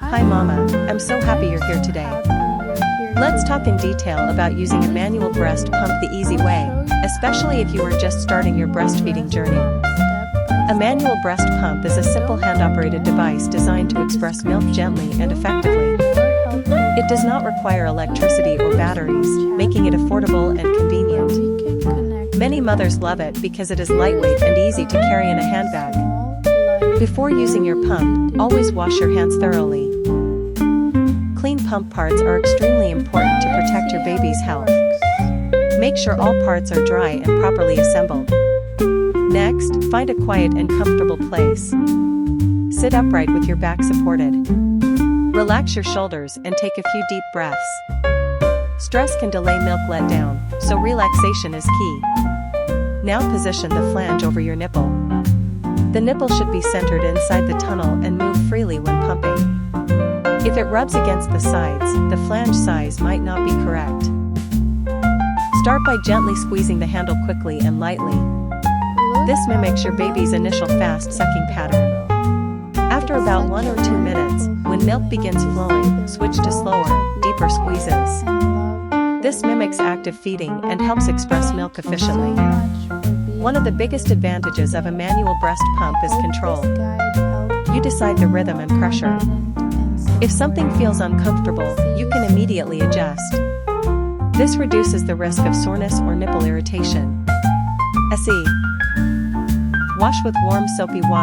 Hi Mama, I'm so happy you're here today. Let's talk in detail about using a manual breast pump the easy way, especially if you are just starting your breastfeeding journey. A manual breast pump is a simple hand-operated device designed to express milk gently and effectively. It does not require electricity or batteries, making it affordable and convenient. Many mothers love it because it is lightweight and easy to carry in a handbag. Before using your pump, always wash your hands thoroughly. Clean pump parts are extremely important to protect your baby's health. Make sure all parts are dry and properly assembled. Next, find a quiet and comfortable place. Sit upright with your back supported. Relax your shoulders and take a few deep breaths. Stress can delay milk letdown, so relaxation is key. Now position the flange over your nipple. The nipple should be centered inside the tunnel and move freely when pumping. If it rubs against the sides, the flange size might not be correct. Start by gently squeezing the handle quickly and lightly. This mimics your baby's initial fast sucking pattern. After about 1 or 2 minutes, when milk begins flowing, switch to slower, deeper squeezes. This mimics active feeding and helps express milk efficiently. One of the biggest advantages of a manual breast pump is control. You decide the rhythm and pressure. If something feels uncomfortable, you can immediately adjust. This reduces the risk of soreness or nipple irritation. SE. Wash with warm soapy water.